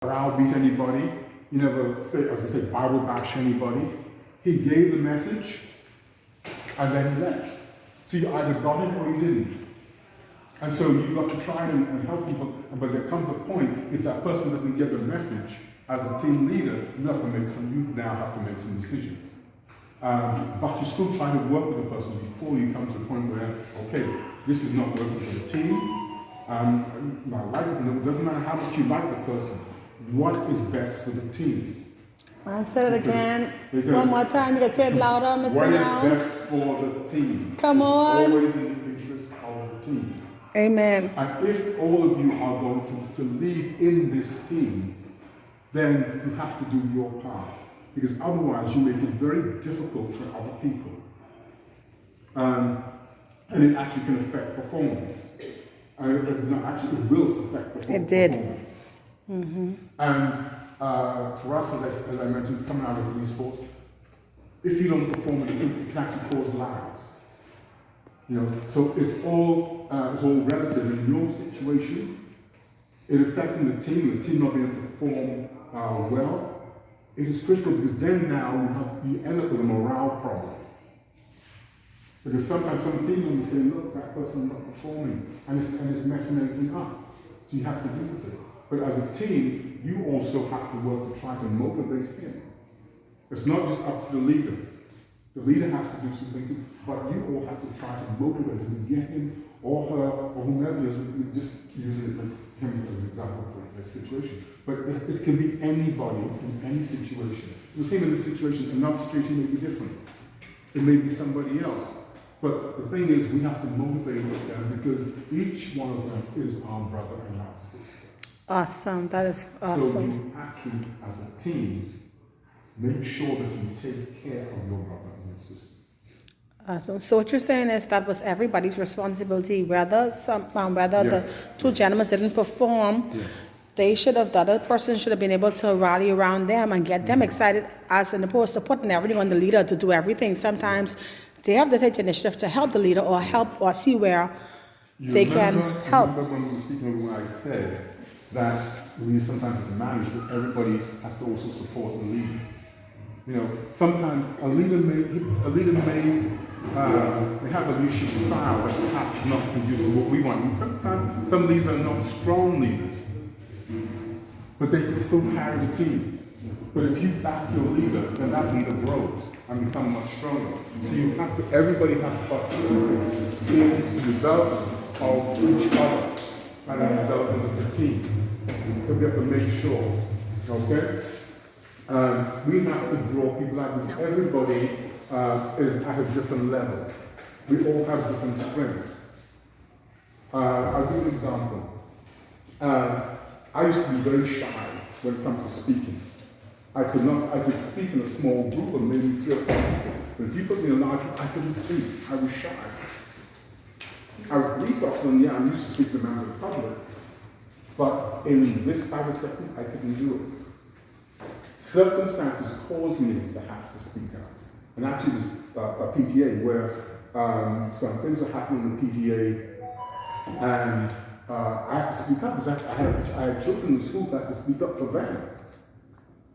browbeat anybody. He never say, as we say, Bible bash anybody. He gave the message and then he left. So you either got it or you didn't. And so you've got to try and help people. But there comes a point, if that person doesn't get the message, as a team leader, you now have to make some decisions. But you still try to work with the person before you come to the point where, okay, this is not working for the team. It doesn't matter how much you like the person. What is best for the team? I'll say it again. One more time, you can say it louder, Mr. What Now. is best for the team? Come on. It's always in the interest of the team. Amen. And if all of you are going to lead in this team, then you have to do your part. Because otherwise you make it very difficult for other people. And it actually can affect performance. It will affect performance. It did. Mm-hmm. And for us, as I mentioned, coming out of the police force, if you don't perform, it can actually cause lives. So it's all relative. In your situation, it affecting the team not being able to perform well, it is critical because then now you end up with a morale problem. Because sometimes some team members say, look, that person's not performing, and it's messing everything up. So you have to deal with it. But as a team, you also have to work to try to motivate him. It's not just up to the leader. The leader has to do something, but you all have to try to motivate him, get him or her or whomever is just using him as an example for this situation. But it can be anybody in any situation. The same in this situation, another situation may be different. It may be somebody else. But the thing is, we have to motivate them because each one of them is our brother and our sister. Awesome. That is awesome. So you have to, as a team, make sure that you take care of your brother and your sister. Awesome. So what you're saying is that was everybody's responsibility. Whether Yes. the two gentlemen didn't perform, Yes. the other person should have been able to rally around them and get them excited, as opposed to putting everything on the leader to do everything. Sometimes they have to take the initiative to help the leader or see where they can help. Remember when we were speaking, when I said that sometimes as a manager, everybody has to also support the leader. Sometimes a leader may have a leadership style that perhaps not conducive to what we want. And sometimes some leaders are not strong leaders, but they can still carry the team. But if you back your leader, then that leader grows and becomes much stronger. So everybody has to participate in the development of each other and the development of the team. So we have to make sure, okay? We have to draw people out because everybody is at a different level. We all have different strengths. I'll give you an example. I used to be very shy when it comes to speaking. I could speak in a small group of maybe 3 or 4 people. But if you put me in a large group, I couldn't speak. I was shy. As a police officer, I'm used to speaking to members of the public. But in this type of setting, I couldn't do it. Circumstances caused me to have to speak out. And actually, there's a PTA where some things were happening in the PTA, and I had to speak up because I had children in schools, so I had to speak up for them.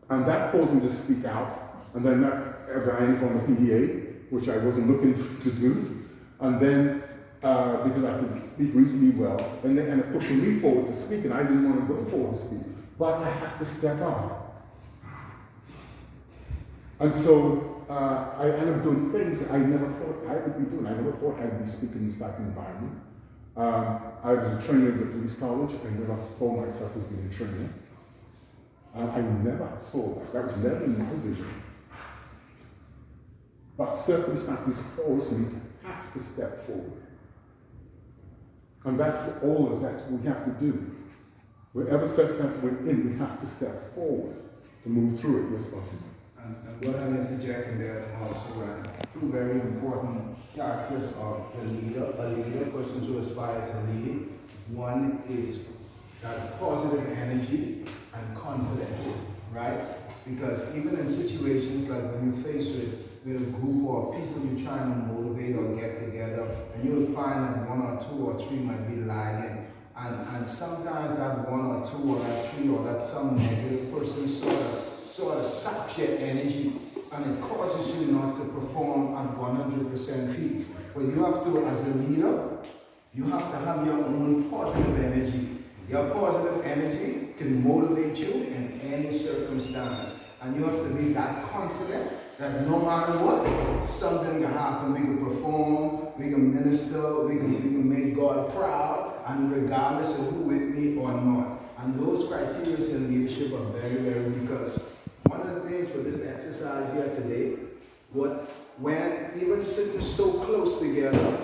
And that caused me to speak out, and then that I ended on the PDA, which I wasn't looking to do. And then, because I could speak reasonably well, and they ended up pushing me forward to speak, and I didn't want to go forward to speak. But I had to step up. And so I ended up doing things that I never thought I would be doing. I never thought I'd be speaking in this type of environment. I was a trainer at the police college, and never saw myself as being a trainer. I never saw that. That was never in my vision. But circumstances caused me to have to step forward. And that's all that we have to do. Whatever circumstance we're in, we have to step forward to move through it responsibly. And what I'll interject in there also, two very important characters of the leader, a leader, persons who aspire to lead. One is that positive energy and confidence, right? Because even in situations like when you're faced with a group or people you're trying to motivate or get together, and you'll find that 1 or 2 or 3 might be lagging, And sometimes that one or two or that three or that some negative person sort of saps your energy, and it causes you not to perform at 100% peak. But you have to, as a leader, you have to have your own positive energy. Your positive energy can motivate you in any circumstance. And you have to be that confident that no matter what, something can happen. We can perform, we can minister, we can make God proud, and regardless of who with me or not. And those criteria in leadership are very, very, because one of the things for this exercise here today, when even sitting so close together,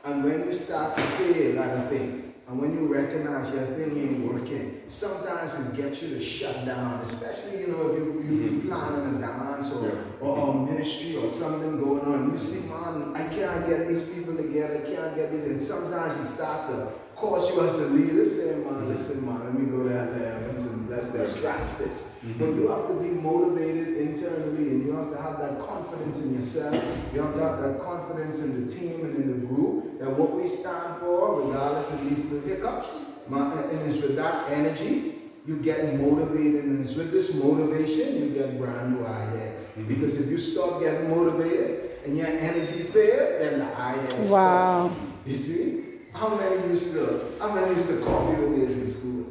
and when you start to fail at a thing, and when you recognize your thing ain't working, sometimes it gets you to shut down, especially, if you're planning a dance or a ministry or something going on. You see, man, I can't get these people together, I can't get these, and sometimes it starts to cause you as a leader, saying, man, listen, man, let me go down there and let's scratch this. But you have to be motivated internally, and you have to have that confidence in yourself. You have to have that confidence in the team and in the group, that what we stand for, regardless of these little hiccups, and it's with that energy, you get motivated, and it's with this motivation, you get brand new ideas. Because if you start getting motivated and your energy fails, then the ideas stop. You see? How many used to copy the days in school?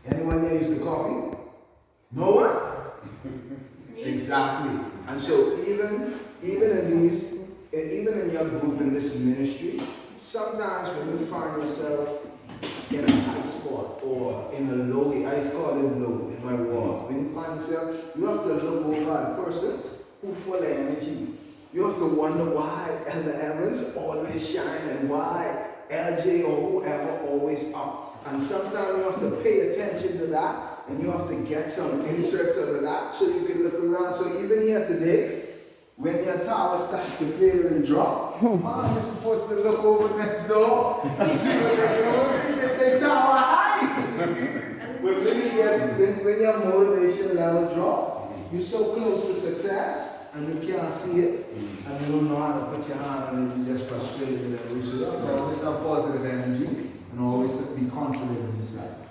Anyone here used to copy? No one? Exactly. And so even in your group, in this ministry, sometimes when you find yourself in a tight spot or in a low, I call it low in my walk. When you find yourself, you have to look over at persons who full of energy. You have to wonder why Elder Evans always shine and why LJ or whoever always up. And sometimes you have to pay attention to that, and you have to get some inserts out of that so you can look around. So even here today, when your tower starts to fail and drop, man, you're supposed to look over next door and see what they're doing. They tower high. But when your motivation level drop, you're so close to success, and you can't see it, and you don't know how to put your hand on it, you're just frustrated with everything. So you have to always have positive energy, and always be confident in yourself.